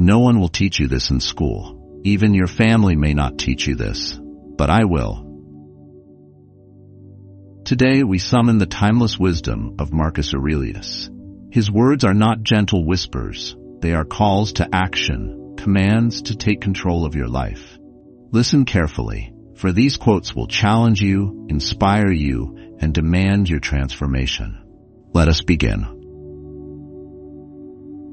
No one will teach you this in school. Even your family may not teach you this, but I will. Today we summon the timeless wisdom of Marcus Aurelius. His words are not gentle whispers. They are calls to action, commands to take control of your life. Listen carefully, for these quotes will challenge you, inspire you, and demand your transformation. Let us begin.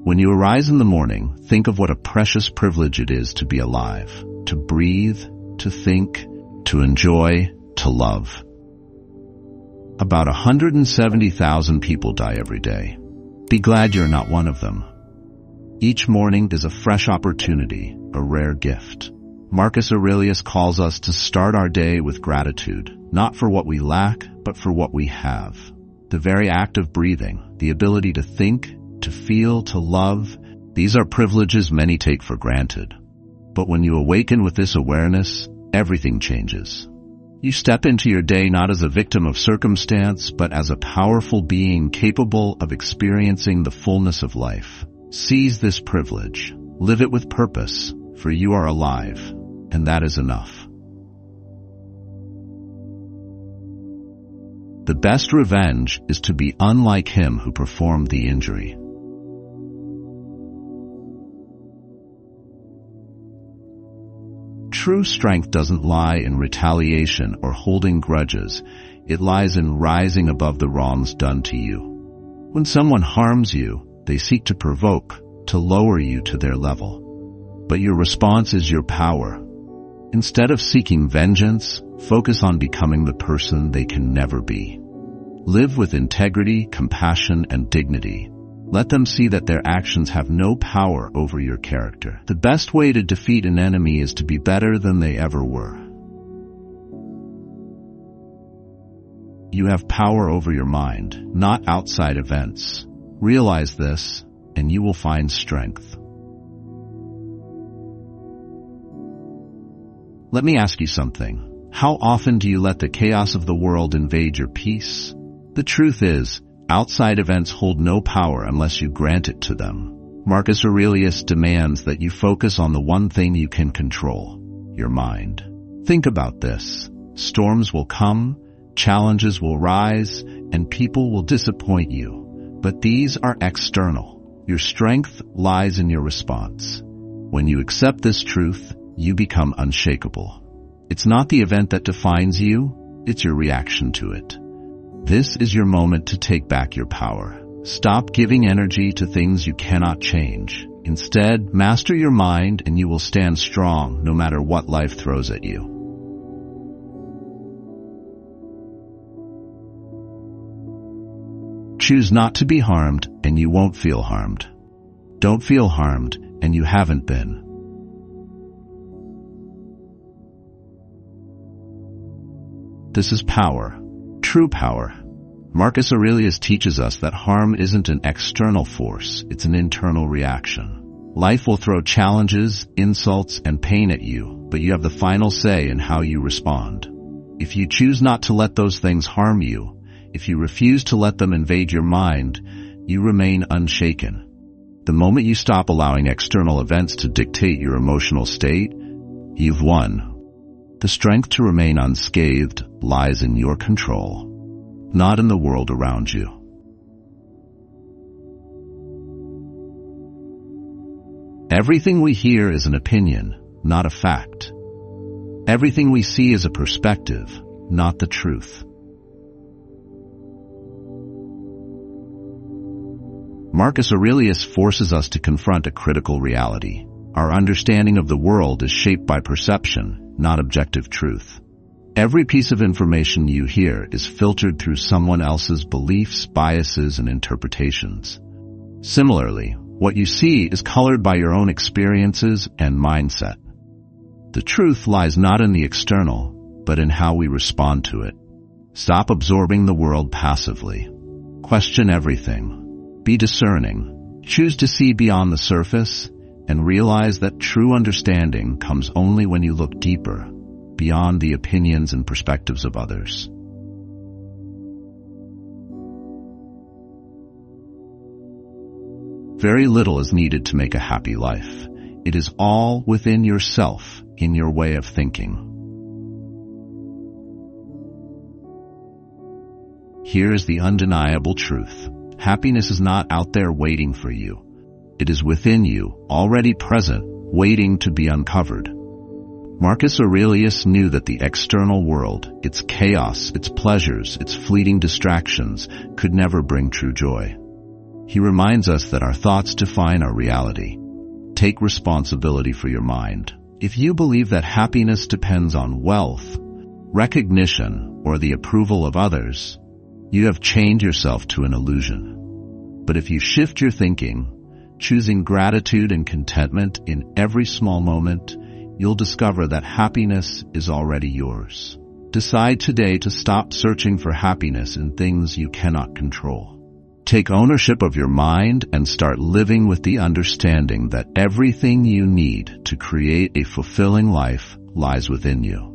When you arise in the morning, think of what a precious privilege it is to be alive, to breathe, to think, to enjoy, to love. About 170,000 people die every day. Be glad you're not one of them. Each morning is a fresh opportunity, a rare gift. Marcus Aurelius calls us to start our day with gratitude, not for what we lack, but for what we have. The very act of breathing, the ability to think, to feel, to love, these are privileges many take for granted. But when you awaken with this awareness, everything changes. You step into your day not as a victim of circumstance, but as a powerful being capable of experiencing the fullness of life. Seize this privilege. Live it with purpose, for you are alive, and that is enough. The best revenge is to be unlike him who performed the injury. True strength doesn't lie in retaliation or holding grudges. It lies in rising above the wrongs done to you. When someone harms you, they seek to provoke, to lower you to their level. But your response is your power. Instead of seeking vengeance, focus on becoming the person they can never be. Live with integrity, compassion, and dignity. Let them see that their actions have no power over your character. The best way to defeat an enemy is to be better than they ever were. You have power over your mind, not outside events. Realize this, and you will find strength. Let me ask you something. How often do you let the chaos of the world invade your peace? The truth is, outside events hold no power unless you grant it to them. Marcus Aurelius demands that you focus on the one thing you can control, your mind. Think about this. Storms will come, challenges will rise, and people will disappoint you. But these are external. Your strength lies in your response. When you accept this truth, you become unshakable. It's not the event that defines you, it's your reaction to it. This is your moment to take back your power. Stop giving energy to things you cannot change. Instead, master your mind and you will stand strong no matter what life throws at you. Choose not to be harmed and you won't feel harmed. Don't feel harmed and you haven't been. This is power. True power. Marcus Aurelius teaches us that harm isn't an external force, it's an internal reaction. Life will throw challenges, insults, and pain at you, but you have the final say in how you respond. If you choose not to let those things harm you, if you refuse to let them invade your mind, you remain unshaken. The moment you stop allowing external events to dictate your emotional state, you've won. The strength to remain unscathed lies in your control, not in the world around you. Everything we hear is an opinion, not a fact. Everything we see is a perspective, not the truth. Marcus Aurelius forces us to confront a critical reality. Our understanding of the world is shaped by perception, not objective truth. Every piece of information you hear is filtered through someone else's beliefs, biases, and interpretations. Similarly, what you see is colored by your own experiences and mindset. The truth lies not in the external, but in how we respond to it. Stop absorbing the world passively. Question everything. Be discerning. Choose to see beyond the surface, and realize that true understanding comes only when you look deeper, beyond the opinions and perspectives of others. Very little is needed to make a happy life. It is all within yourself, in your way of thinking. Here is the undeniable truth. Happiness is not out there waiting for you. It is within you, already present, waiting to be uncovered. Marcus Aurelius knew that the external world, its chaos, its pleasures, its fleeting distractions, could never bring true joy. He reminds us that our thoughts define our reality. Take responsibility for your mind. If you believe that happiness depends on wealth, recognition, or the approval of others, you have chained yourself to an illusion. But if you shift your thinking, choosing gratitude and contentment in every small moment, you'll discover that happiness is already yours. Decide today to stop searching for happiness in things you cannot control. Take ownership of your mind and start living with the understanding that everything you need to create a fulfilling life lies within you.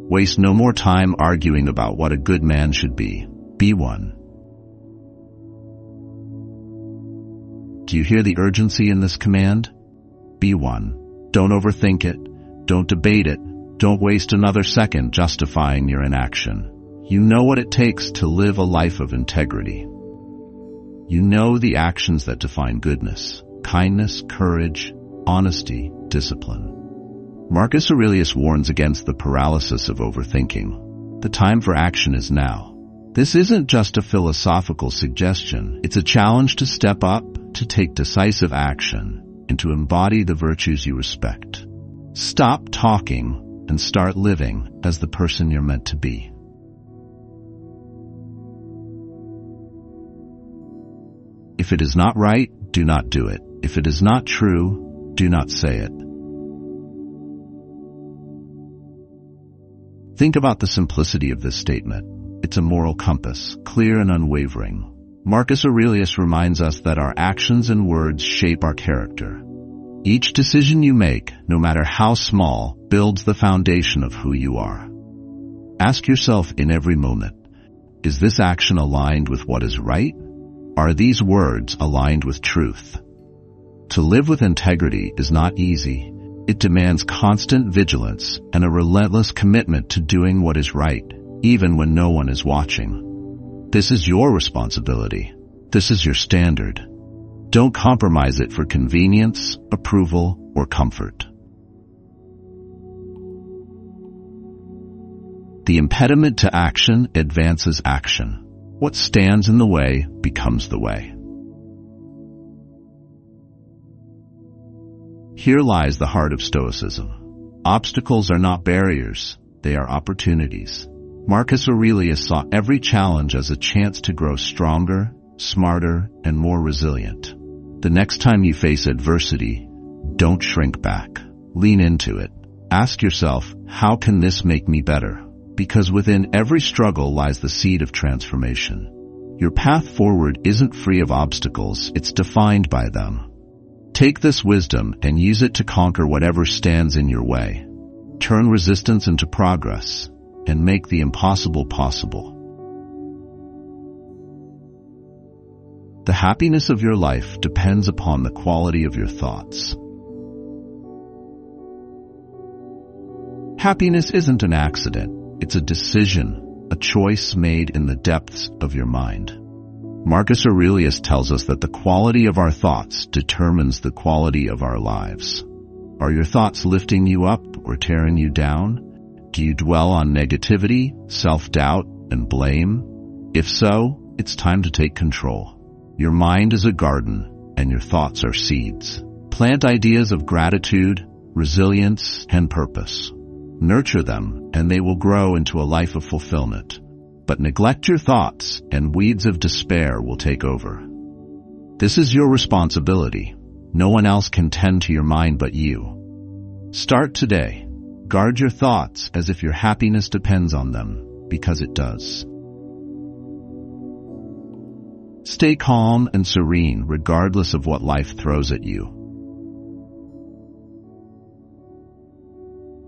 Waste no more time arguing about what a good man should be. Be one. Do you hear the urgency in this command? Be one. Don't overthink it. Don't debate it. Don't waste another second justifying your inaction. You know what it takes to live a life of integrity. You know the actions that define goodness, kindness, courage, honesty, discipline. Marcus Aurelius warns against the paralysis of overthinking. The time for action is now. This isn't just a philosophical suggestion. It's a challenge to step up, to take decisive action, and to embody the virtues you respect. Stop talking and start living as the person you're meant to be. If it is not right, do not do it. If it is not true, do not say it. Think about the simplicity of this statement. It's a moral compass, clear and unwavering. Marcus Aurelius reminds us that our actions and words shape our character. Each decision you make, no matter how small, builds the foundation of who you are. Ask yourself in every moment, is this action aligned with what is right? Are these words aligned with truth? To live with integrity is not easy. It demands constant vigilance and a relentless commitment to doing what is right, even when no one is watching. This is your responsibility. This is your standard. Don't compromise it for convenience, approval, or comfort. The impediment to action advances action. What stands in the way becomes the way. Here lies the heart of Stoicism. Obstacles are not barriers, they are opportunities. Marcus Aurelius saw every challenge as a chance to grow stronger, smarter, and more resilient. The next time you face adversity, don't shrink back. Lean into it. Ask yourself, how can this make me better? Because within every struggle lies the seed of transformation. Your path forward isn't free of obstacles, it's defined by them. Take this wisdom and use it to conquer whatever stands in your way. Turn resistance into progress and make the impossible possible. The happiness of your life depends upon the quality of your thoughts. Happiness isn't an accident, it's a decision, a choice made in the depths of your mind. Marcus Aurelius tells us that the quality of our thoughts determines the quality of our lives. Are your thoughts lifting you up or tearing you down? Do you dwell on negativity, self-doubt, and blame? If so, it's time to take control. Your mind is a garden, and your thoughts are seeds. Plant ideas of gratitude, resilience, and purpose. Nurture them, and they will grow into a life of fulfillment. But neglect your thoughts, and weeds of despair will take over. This is your responsibility. No one else can tend to your mind but you. Start today. Guard your thoughts as if your happiness depends on them, because it does. Stay calm and serene regardless of what life throws at you.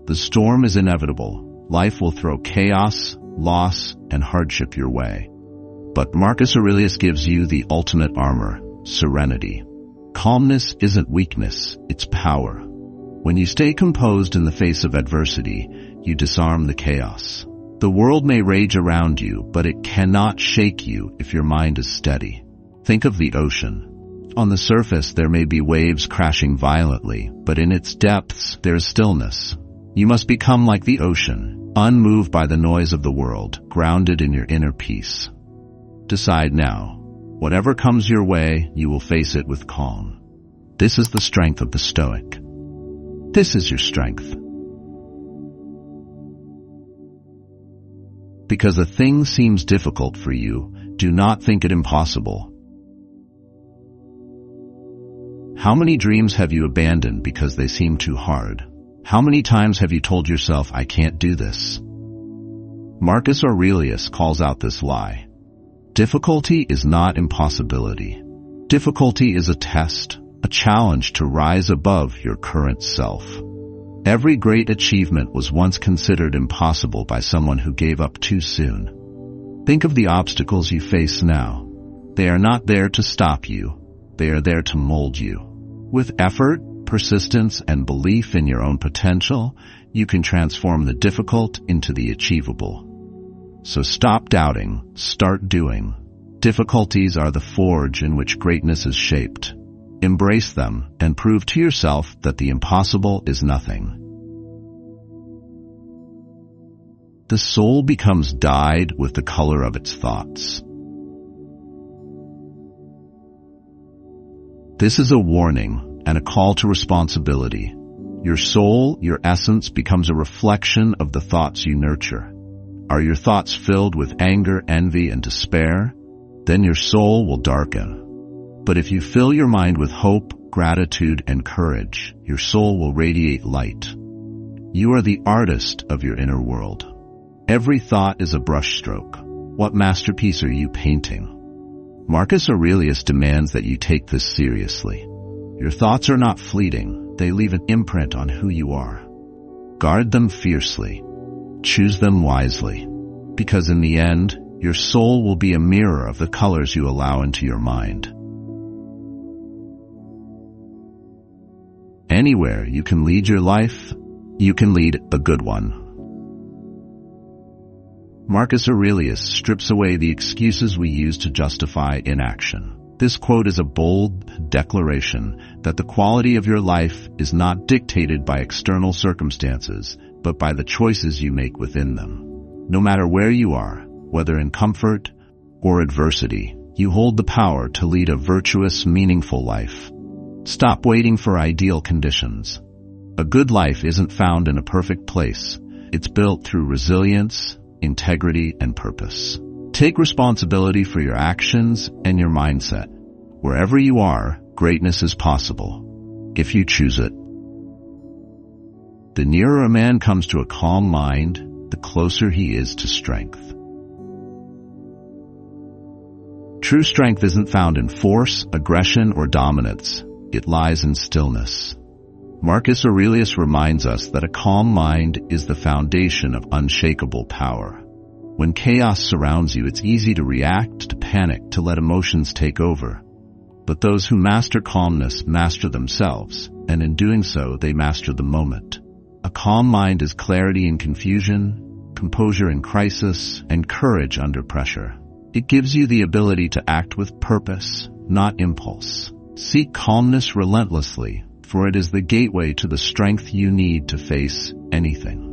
The storm is inevitable. Life will throw chaos, loss, and hardship your way. But Marcus Aurelius gives you the ultimate armor, serenity. Calmness isn't weakness, it's power. When you stay composed in the face of adversity, you disarm the chaos. The world may rage around you, but it cannot shake you if your mind is steady. Think of the ocean. On the surface, there may be waves crashing violently, but in its depths, there is stillness. You must become like the ocean, unmoved by the noise of the world, grounded in your inner peace. Decide now. Whatever comes your way, you will face it with calm. This is the strength of the Stoic. This is your strength. Because a thing seems difficult for you, do not think it impossible. How many dreams have you abandoned because they seem too hard? How many times have you told yourself, I can't do this? Marcus Aurelius calls out this lie. Difficulty is not impossibility. Difficulty is a test, a challenge to rise above your current self. Every great achievement was once considered impossible by someone who gave up too soon. Think of the obstacles you face now. They are not there to stop you. They are there to mold you. With effort, persistence, and belief in your own potential, you can transform the difficult into the achievable. So stop doubting, start doing. Difficulties are the forge in which greatness is shaped. Embrace them and prove to yourself that the impossible is nothing. The soul becomes dyed with the color of its thoughts. This is a warning and a call to responsibility. Your soul, your essence, becomes a reflection of the thoughts you nurture. Are your thoughts filled with anger, envy, and despair? Then your soul will darken. But if you fill your mind with hope, gratitude, and courage, your soul will radiate light. You are the artist of your inner world. Every thought is a brushstroke. What masterpiece are you painting? Marcus Aurelius demands that you take this seriously. Your thoughts are not fleeting. They leave an imprint on who you are. Guard them fiercely. Choose them wisely. Because in the end, your soul will be a mirror of the colors you allow into your mind. Anywhere you can lead your life, you can lead a good one. Marcus Aurelius strips away the excuses we use to justify inaction. This quote is a bold declaration that the quality of your life is not dictated by external circumstances, but by the choices you make within them. No matter where you are, whether in comfort or adversity, you hold the power to lead a virtuous, meaningful life. Stop waiting for ideal conditions. A good life isn't found in a perfect place. It's built through resilience, integrity, and purpose. Take responsibility for your actions and your mindset. Wherever you are, greatness is possible, if you choose it. The nearer a man comes to a calm mind, the closer he is to strength. True strength isn't found in force, aggression, or dominance. It lies in stillness. Marcus Aurelius reminds us that a calm mind is the foundation of unshakable power. When chaos surrounds you, it's easy to react, to panic, to let emotions take over. But those who master calmness master themselves, and in doing so, they master the moment. A calm mind is clarity in confusion, composure in crisis, and courage under pressure. It gives you the ability to act with purpose, not impulse. Seek calmness relentlessly, for it is the gateway to the strength you need to face anything.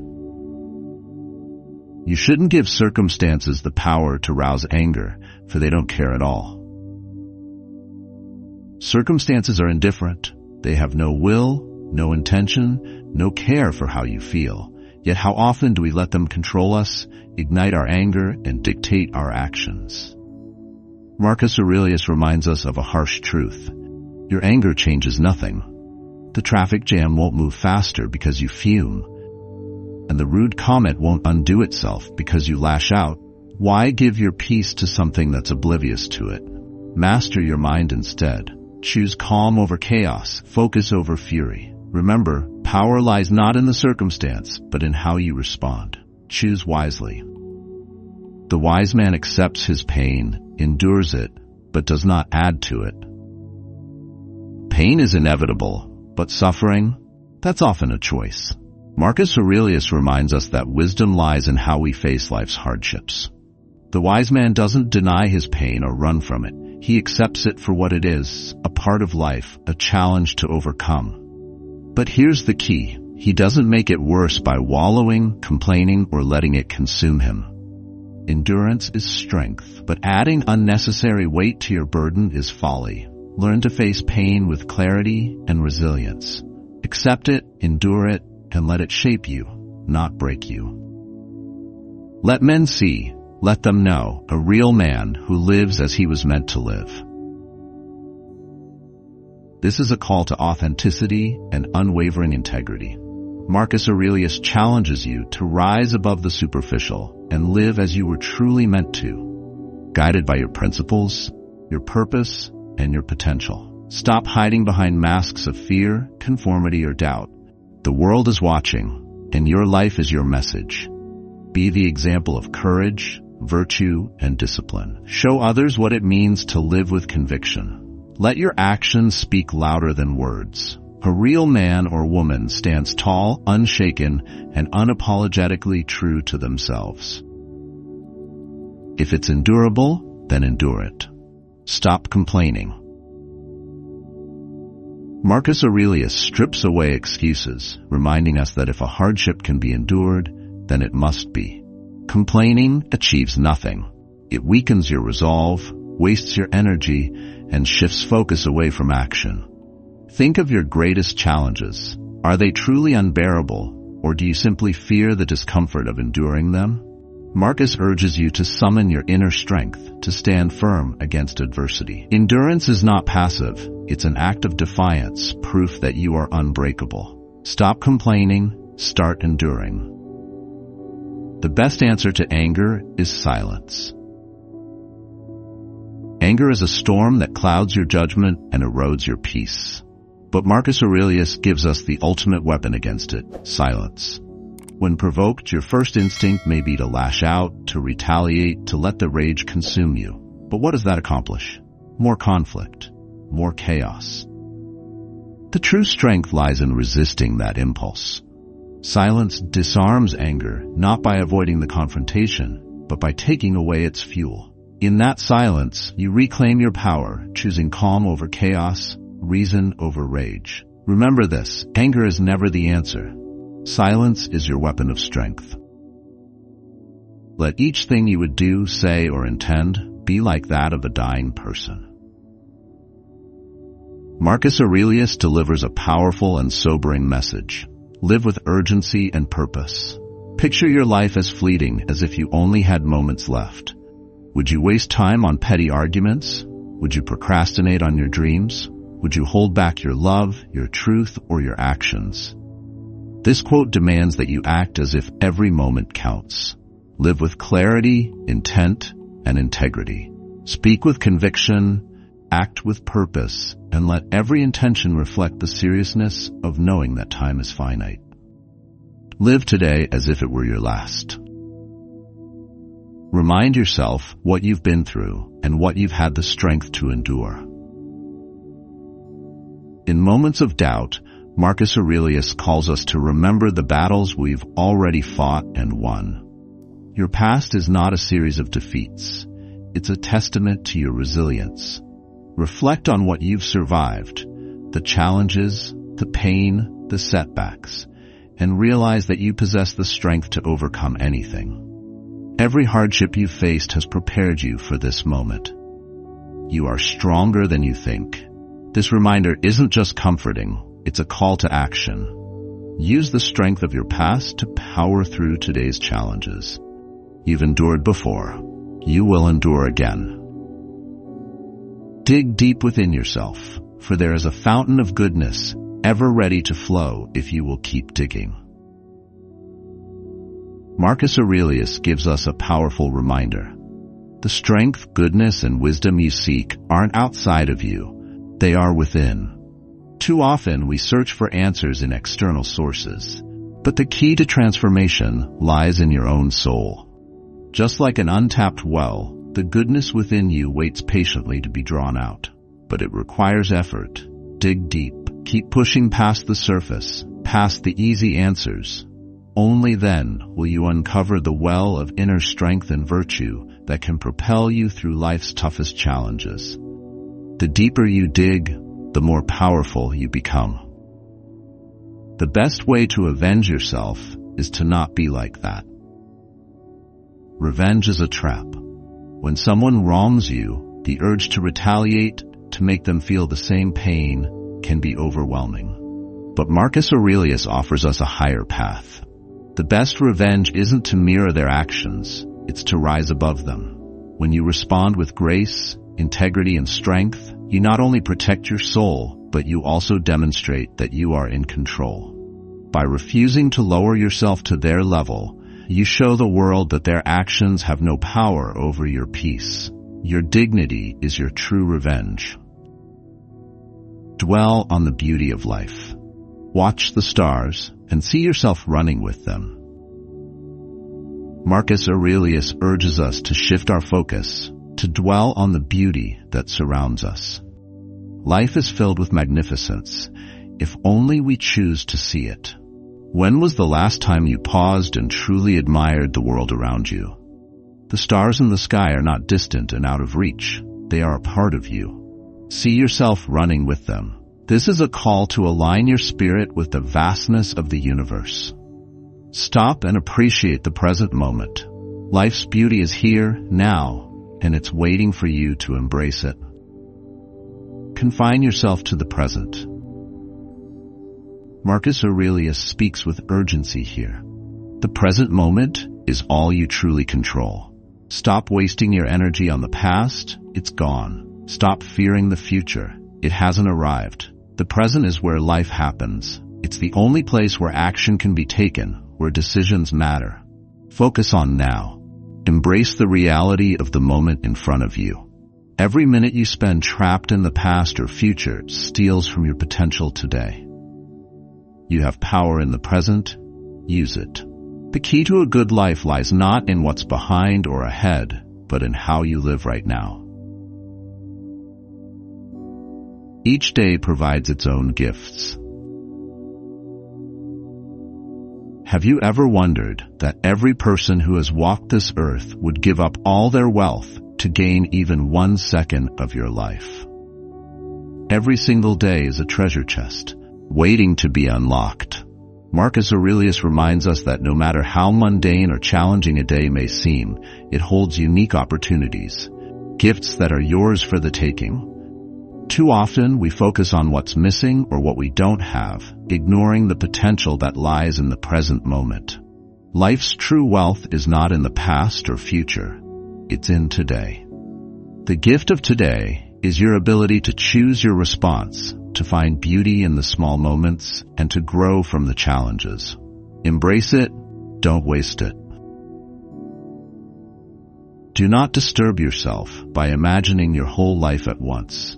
You shouldn't give circumstances the power to rouse anger, for they don't care at all. Circumstances are indifferent. They have no will, no intention, no care for how you feel. Yet how often do we let them control us, ignite our anger, and dictate our actions? Marcus Aurelius reminds us of a harsh truth. Your anger changes nothing. The traffic jam won't move faster because you fume, and the rude comment won't undo itself because you lash out. Why give your peace to something that's oblivious to it? Master your mind instead. Choose calm over chaos, focus over fury. Remember, power lies not in the circumstance, but in how you respond. Choose wisely. The wise man accepts his pain endures it, but does not add to it. Pain is inevitable, but suffering, that's often a choice. Marcus Aurelius reminds us that wisdom lies in how we face life's hardships. The wise man doesn't deny his pain or run from it. He accepts it for what it is, a part of life, a challenge to overcome. But here's the key. He doesn't make it worse by wallowing, complaining, or letting it consume him. Endurance is strength, but adding unnecessary weight to your burden is folly. Learn to face pain with clarity and resilience. Accept it, endure it, and let it shape you, not break you. Let men see, let them know, a real man who lives as he was meant to live. This is a call to authenticity and unwavering integrity. Marcus Aurelius challenges you to rise above the superficial and live as you were truly meant to, guided by your principles, your purpose, and your potential. Stop hiding behind masks of fear, conformity, or doubt. The world is watching, and your life is your message. Be the example of courage, virtue, and discipline. Show others what it means to live with conviction. Let your actions speak louder than words. A real man or woman stands tall, unshaken, and unapologetically true to themselves. If it's endurable, then endure it. Stop complaining. Marcus Aurelius strips away excuses, reminding us that if a hardship can be endured, then it must be. Complaining achieves nothing. It weakens your resolve, wastes your energy, and shifts focus away from action. Think of your greatest challenges. Are they truly unbearable, or do you simply fear the discomfort of enduring them? Marcus urges you to summon your inner strength to stand firm against adversity. Endurance is not passive. It's an act of defiance, proof that you are unbreakable. Stop complaining, start enduring. The best answer to anger is silence. Anger is a storm that clouds your judgment and erodes your peace. But Marcus Aurelius gives us the ultimate weapon against it: silence. When provoked, your first instinct may be to lash out, to retaliate, to let the rage consume you. But what does that accomplish? More conflict, more chaos. The true strength lies in resisting that impulse. Silence disarms anger, not by avoiding the confrontation, but by taking away its fuel. In that silence, you reclaim your power, choosing calm over chaos, reason over rage. Remember this: anger is never the answer. Silence is your weapon of strength. Let each thing you would do, say, or intend be like that of a dying person. Marcus Aurelius delivers a powerful and sobering message. Live with urgency and purpose. Picture your life as fleeting, as if you only had moments left. Would you waste time on petty arguments? Would you procrastinate on your dreams? Would you hold back your love, your truth, or your actions? This quote demands that you act as if every moment counts. Live with clarity, intent, and integrity. Speak with conviction, act with purpose, and let every intention reflect the seriousness of knowing that time is finite. Live today as if it were your last. Remind yourself what you've been through and what you've had the strength to endure. In moments of doubt, Marcus Aurelius calls us to remember the battles we've already fought and won. Your past is not a series of defeats. It's a testament to your resilience. Reflect on what you've survived, the challenges, the pain, the setbacks, and realize that you possess the strength to overcome anything. Every hardship you've faced has prepared you for this moment. You are stronger than you think. This reminder isn't just comforting. It's a call to action. Use the strength of your past to power through today's challenges. You've endured before. You will endure again. Dig deep within yourself, for there is a fountain of goodness ever ready to flow if you will keep digging. Marcus Aurelius gives us a powerful reminder. The strength, goodness, and wisdom you seek aren't outside of you. They are within. Too often we search for answers in external sources, but the key to transformation lies in your own soul. Just like an untapped well, The goodness within you waits patiently to be drawn out, but it requires effort. Dig deep. Keep pushing past the surface, past the easy answers. Only then will you uncover the well of inner strength and virtue that can propel you through life's toughest challenges. The deeper you dig, the more powerful you become. The best way to avenge yourself is to not be like that. Revenge is a trap. When someone wrongs you, the urge to retaliate, to make them feel the same pain, can be overwhelming. But Marcus Aurelius offers us a higher path. The best revenge isn't to mirror their actions, it's to rise above them. When you respond with grace, integrity, and strength, you not only protect your soul, but you also demonstrate that you are in control. By refusing to lower yourself to their level, you show the world that their actions have no power over your peace. Your dignity is your true revenge. Dwell on the beauty of life. Watch the stars and see yourself running with them. Marcus Aurelius urges us to shift our focus, to dwell on the beauty that surrounds us. Life is filled with magnificence, if only we choose to see it. When was the last time you paused and truly admired the world around you? The stars in the sky are not distant and out of reach. They are a part of you. See yourself running with them. This is a call to align your spirit with the vastness of the universe. Stop and appreciate the present moment. Life's beauty is here, now, and it's waiting for you to embrace it. Confine yourself to the present. Marcus Aurelius speaks with urgency here. The present moment is all you truly control. Stop wasting your energy on the past. It's gone. Stop fearing the future. It hasn't arrived. The present is where life happens. It's the only place where action can be taken, where decisions matter. Focus on now. Embrace the reality of the moment in front of you. Every minute you spend trapped in the past or future steals from your potential today. You have power in the present. Use it. The key to a good life lies not in what's behind or ahead, but in how you live right now. Each day provides its own gifts. Have you ever wondered that every person who has walked this earth would give up all their wealth to gain even 1 second of your life? Every single day is a treasure chest, waiting to be unlocked. Marcus Aurelius reminds us that no matter how mundane or challenging a day may seem, it holds unique opportunities, gifts that are yours for the taking. Too often, we focus on what's missing or what we don't have, ignoring the potential that lies in the present moment. Life's true wealth is not in the past or future. It's in today. The gift of today is your ability to choose your response, to find beauty in the small moments, and to grow from the challenges. Embrace it. Don't waste it. Do not disturb yourself by imagining your whole life at once.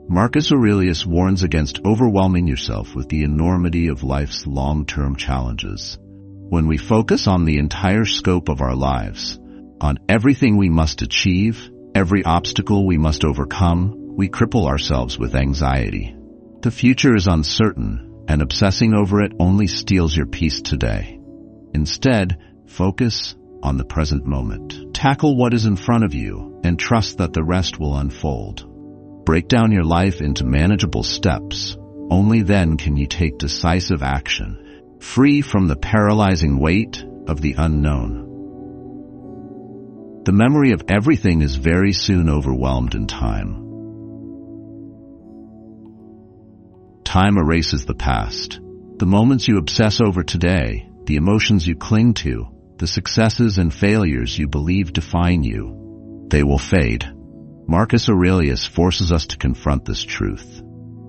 Marcus Aurelius warns against overwhelming yourself with the enormity of life's long-term challenges. When we focus on the entire scope of our lives, on everything we must achieve, every obstacle we must overcome, we cripple ourselves with anxiety. The future is uncertain, and obsessing over it only steals your peace today. Instead, focus on the present moment. Tackle what is in front of you, and trust that the rest will unfold. Break down your life into manageable steps. Only then can you take decisive action, free from the paralyzing weight of the unknown. The memory of everything is very soon overwhelmed in time. Time erases the past. The moments you obsess over today, the emotions you cling to, the successes and failures you believe define you, they will fade. Marcus Aurelius forces us to confront this truth.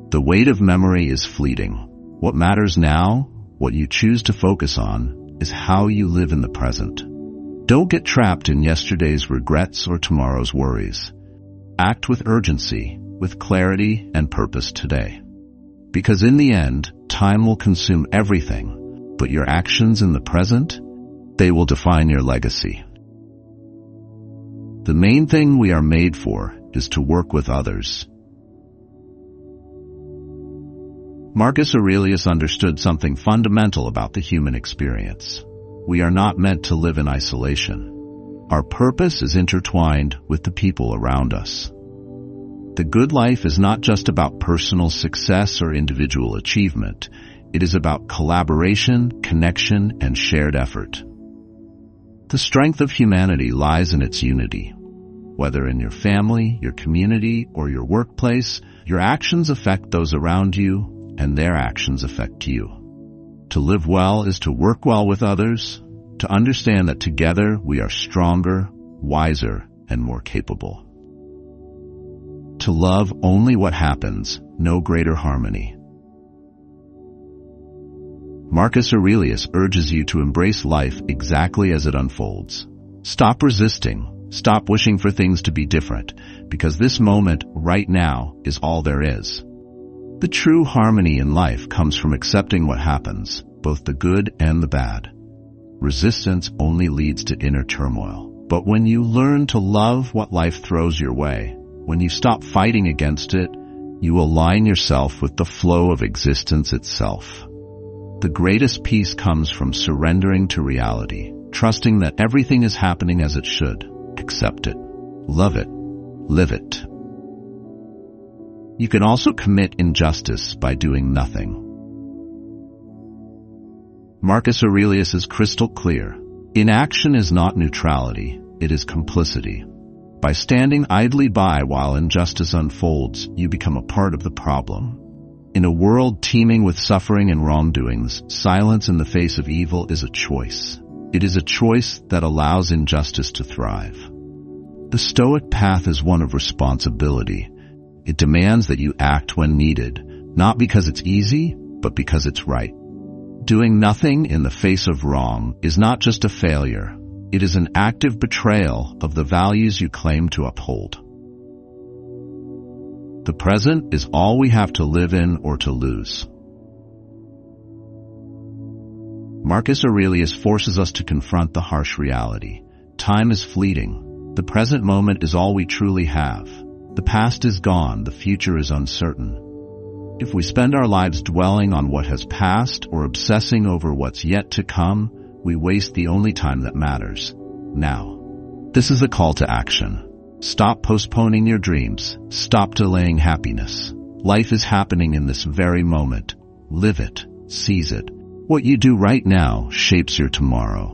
The weight of memory is fleeting. What matters now, what you choose to focus on, is how you live in the present. Don't get trapped in yesterday's regrets or tomorrow's worries. Act with urgency, with clarity and purpose today. Because in the end, time will consume everything, but your actions in the present, they will define your legacy. The main thing we are made for is to work with others. Marcus Aurelius understood something fundamental about the human experience. We are not meant to live in isolation. Our purpose is intertwined with the people around us. The good life is not just about personal success or individual achievement. It is about collaboration, connection, and shared effort. The strength of humanity lies in its unity. Whether in your family, your community, or your workplace, your actions affect those around you, and their actions affect you. To live well is to work well with others, to understand that together we are stronger, wiser, and more capable. To love only what happens, no greater harmony. Marcus Aurelius urges you to embrace life exactly as it unfolds. Stop resisting, stop wishing for things to be different, because this moment, right now, is all there is. The true harmony in life comes from accepting what happens, both the good and the bad. Resistance only leads to inner turmoil. But when you learn to love what life throws your way, when you stop fighting against it, you align yourself with the flow of existence itself. The greatest peace comes from surrendering to reality, trusting that everything is happening as it should. Accept it. Love it. Live it. You can also commit injustice by doing nothing. Marcus Aurelius is crystal clear. Inaction is not neutrality, it is complicity. By standing idly by while injustice unfolds, you become a part of the problem. In a world teeming with suffering and wrongdoings, silence in the face of evil is a choice. It is a choice that allows injustice to thrive. The Stoic path is one of responsibility. It demands that you act when needed, not because it's easy, but because it's right. Doing nothing in the face of wrong is not just a failure. It is an active betrayal of the values you claim to uphold. The present is all we have to live in or to lose. Marcus Aurelius forces us to confront the harsh reality. Time is fleeting. The present moment is all we truly have. The past is gone, the future is uncertain. If we spend our lives dwelling on what has passed or obsessing over what's yet to come, we waste the only time that matters, now. This is a call to action. Stop postponing your dreams. Stop delaying happiness. Life is happening in this very moment. Live it. Seize it. What you do right now shapes your tomorrow.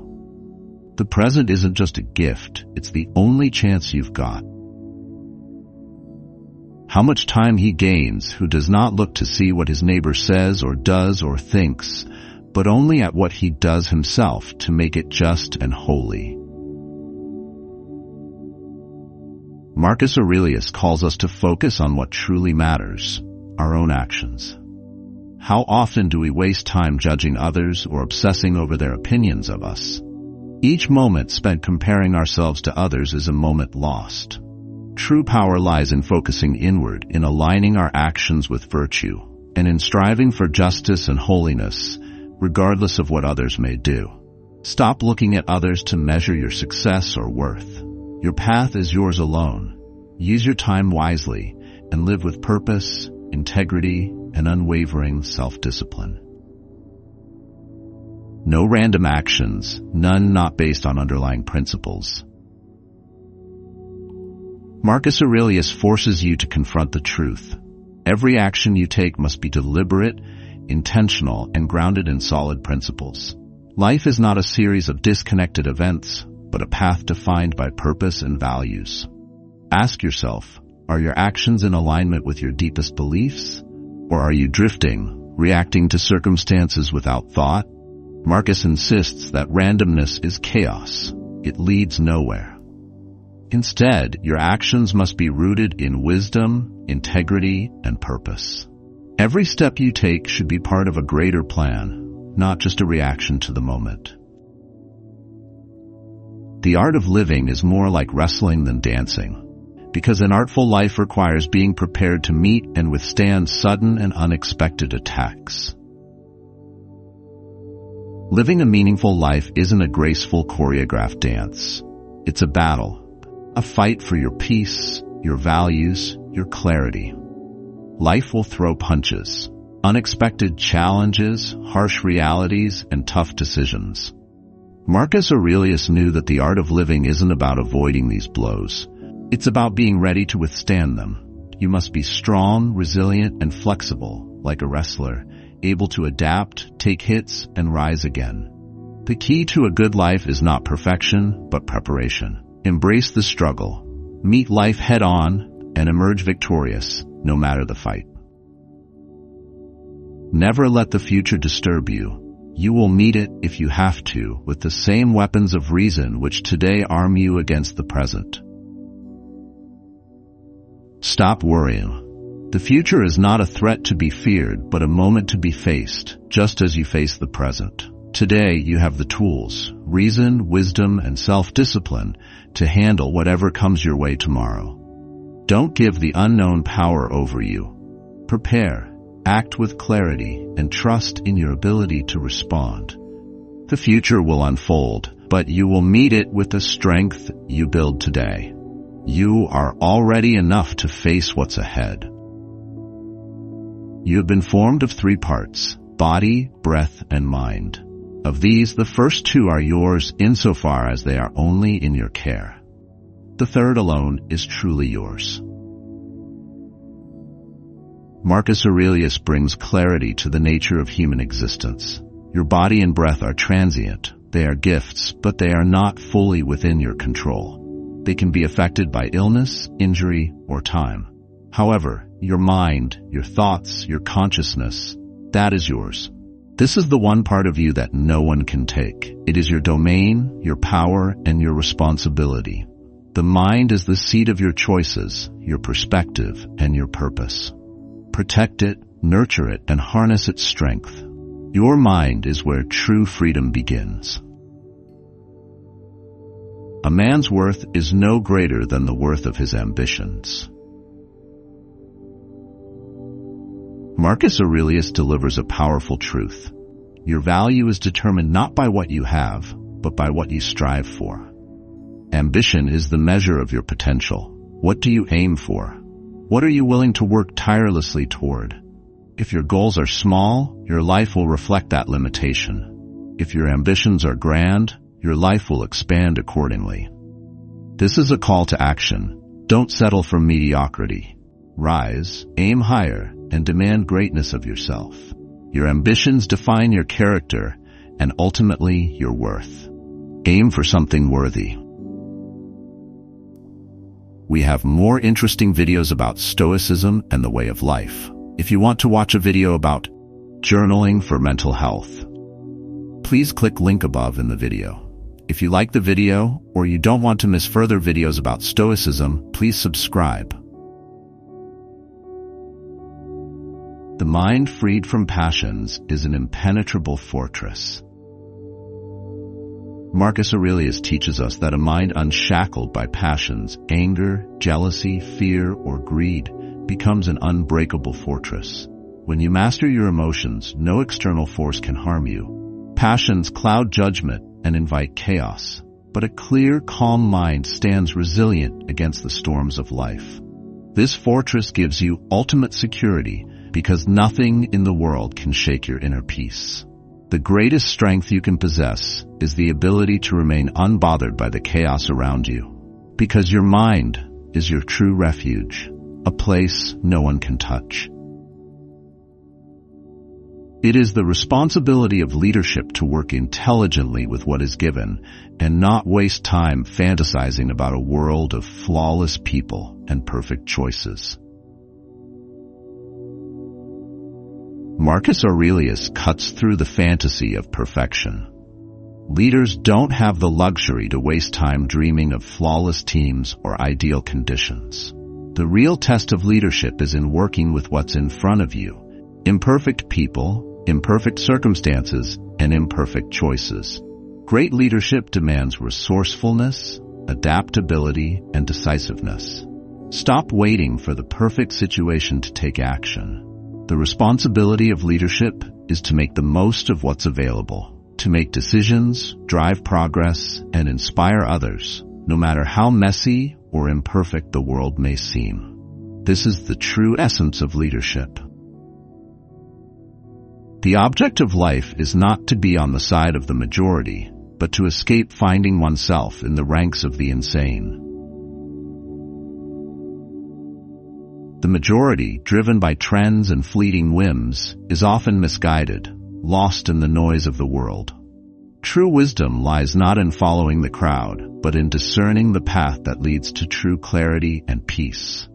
The present isn't just a gift, it's the only chance you've got. How much time he gains who does not look to see what his neighbor says or does or thinks, but only at what he does himself to make it just and holy. Marcus Aurelius calls us to focus on what truly matters, our own actions. How often do we waste time judging others or obsessing over their opinions of us? Each moment spent comparing ourselves to others is a moment lost. True power lies in focusing inward, in aligning our actions with virtue, and in striving for justice and holiness, regardless of what others may do. Stop looking at others to measure your success or worth. Your path is yours alone. Use your time wisely and live with purpose, integrity, and unwavering self-discipline. No random actions, none not based on underlying principles. Marcus Aurelius forces you to confront the truth. Every action you take must be deliberate, intentional, and grounded in solid principles. Life is not a series of disconnected events, but a path defined by purpose and values. Ask yourself, are your actions in alignment with your deepest beliefs? Or are you drifting, reacting to circumstances without thought? Marcus insists that randomness is chaos. It leads nowhere. Instead, your actions must be rooted in wisdom, integrity, and purpose. Every step you take should be part of a greater plan, not just a reaction to the moment. The art of living is more like wrestling than dancing, because an artful life requires being prepared to meet and withstand sudden and unexpected attacks. Living a meaningful life isn't a graceful choreographed dance. It's a battle. A fight for your peace, your values, your clarity. Life will throw punches, unexpected challenges, harsh realities, and tough decisions. Marcus Aurelius knew that the art of living isn't about avoiding these blows. It's about being ready to withstand them. You must be strong, resilient, and flexible, like a wrestler, able to adapt, take hits, and rise again. The key to a good life is not perfection, but preparation. Embrace the struggle, meet life head-on, and emerge victorious, no matter the fight. Never let the future disturb you. You will meet it, if you have to, with the same weapons of reason which today arm you against the present. Stop worrying. The future is not a threat to be feared, but a moment to be faced, just as you face the present. Today, you have the tools, reason, wisdom, and self-discipline to handle whatever comes your way tomorrow. Don't give the unknown power over you. Prepare. Act with clarity and trust in your ability to respond. The future will unfold, but you will meet it with the strength you build today. You are already enough to face what's ahead. You have been formed of 3 parts: body, breath, and mind. Of these, the first 2 are yours insofar as they are only in your care. The third alone is truly yours. Marcus Aurelius brings clarity to the nature of human existence. Your body and breath are transient. They are gifts, but they are not fully within your control. They can be affected by illness, injury, or time. However, your mind, your thoughts, your consciousness, that is yours. This is the one part of you that no one can take. It is your domain, your power, and your responsibility. The mind is the seat of your choices, your perspective, and your purpose. Protect it, nurture it, and harness its strength. Your mind is where true freedom begins. A man's worth is no greater than the worth of his ambitions. Marcus Aurelius delivers a powerful truth. Your value is determined not by what you have, but by what you strive for. Ambition is the measure of your potential. What do you aim for? What are you willing to work tirelessly toward? If your goals are small, your life will reflect that limitation. If your ambitions are grand, your life will expand accordingly. This is a call to action. Don't settle for mediocrity. Rise, aim higher, and demand greatness of yourself. Your ambitions define your character and ultimately your worth. Aim for something worthy. We have more interesting videos about Stoicism and the way of life. If you want to watch a video about journaling for mental health, please click link above in the video. If you like the video or you don't want to miss further videos about Stoicism, please subscribe. The mind freed from passions is an impenetrable fortress. Marcus Aurelius teaches us that a mind unshackled by passions, anger, jealousy, fear, or greed becomes an unbreakable fortress. When you master your emotions, no external force can harm you. Passions cloud judgment and invite chaos, but a clear, calm mind stands resilient against the storms of life. This fortress gives you ultimate security because nothing in the world can shake your inner peace. The greatest strength you can possess is the ability to remain unbothered by the chaos around you, because your mind is your true refuge, a place no one can touch. It is the responsibility of leadership to work intelligently with what is given and not waste time fantasizing about a world of flawless people and perfect choices. Marcus Aurelius cuts through the fantasy of perfection. Leaders don't have the luxury to waste time dreaming of flawless teams or ideal conditions. The real test of leadership is in working with what's in front of you: imperfect people, imperfect circumstances, and imperfect choices. Great leadership demands resourcefulness, adaptability, and decisiveness. Stop waiting for the perfect situation to take action. The responsibility of leadership is to make the most of what's available, to make decisions, drive progress, and inspire others, no matter how messy or imperfect the world may seem. This is the true essence of leadership. The object of life is not to be on the side of the majority, but to escape finding oneself in the ranks of the insane. The majority, driven by trends and fleeting whims, is often misguided, lost in the noise of the world. True wisdom lies not in following the crowd, but in discerning the path that leads to true clarity and peace.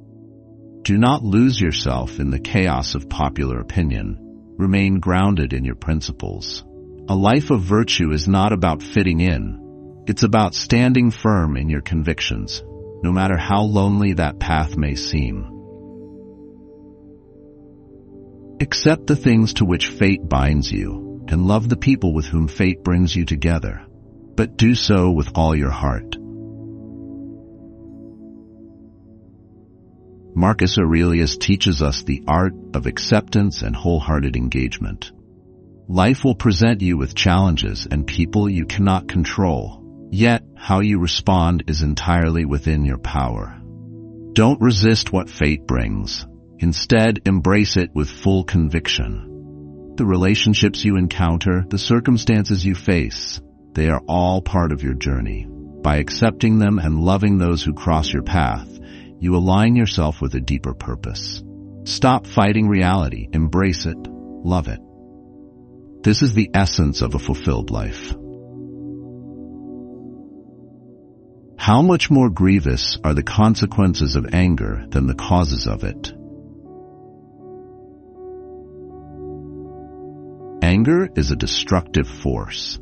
Do not lose yourself in the chaos of popular opinion. Remain grounded in your principles. A life of virtue is not about fitting in. It's about standing firm in your convictions, no matter how lonely that path may seem. Accept the things to which fate binds you, and love the people with whom fate brings you together, but do so with all your heart. Marcus Aurelius teaches us the art of acceptance and wholehearted engagement. Life will present you with challenges and people you cannot control, yet how you respond is entirely within your power. Don't resist what fate brings. Instead, embrace it with full conviction. The relationships you encounter, the circumstances you face, they are all part of your journey. By accepting them and loving those who cross your path, you align yourself with a deeper purpose. Stop fighting reality, embrace it, love it. This is the essence of a fulfilled life. How much more grievous are the consequences of anger than the causes of it? Anger is a destructive force.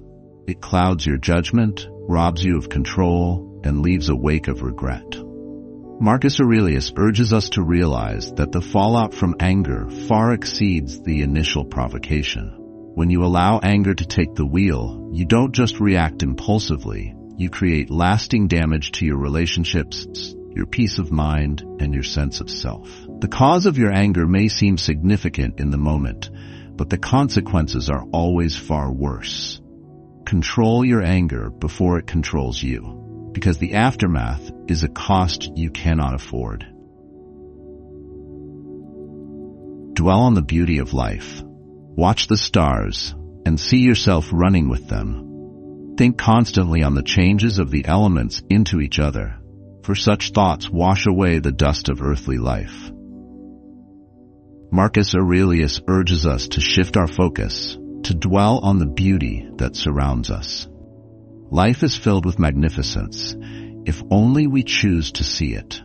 It clouds your judgment, robs you of control, and leaves a wake of regret. Marcus Aurelius urges us to realize that the fallout from anger far exceeds the initial provocation. When you allow anger to take the wheel, you don't just react impulsively, you create lasting damage to your relationships, your peace of mind, and your sense of self. The cause of your anger may seem significant in the moment, but the consequences are always far worse. Control your anger before it controls you, because the aftermath is a cost you cannot afford. Dwell on the beauty of life. Watch the stars and see yourself running with them. Think constantly on the changes of the elements into each other, for such thoughts wash away the dust of earthly life. Marcus Aurelius urges us to shift our focus, to dwell on the beauty that surrounds us. Life is filled with magnificence, if only we choose to see it.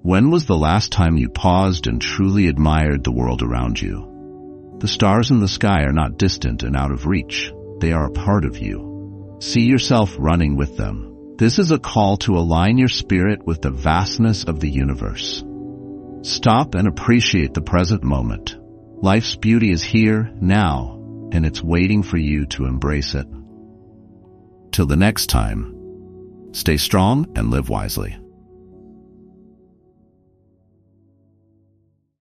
When was the last time you paused and truly admired the world around you? The stars in the sky are not distant and out of reach. They are a part of you. See yourself running with them. This is a call to align your spirit with the vastness of the universe. Stop and appreciate the present moment. Life's beauty is here, now, and it's waiting for you to embrace it. Till the next time, stay strong and live wisely.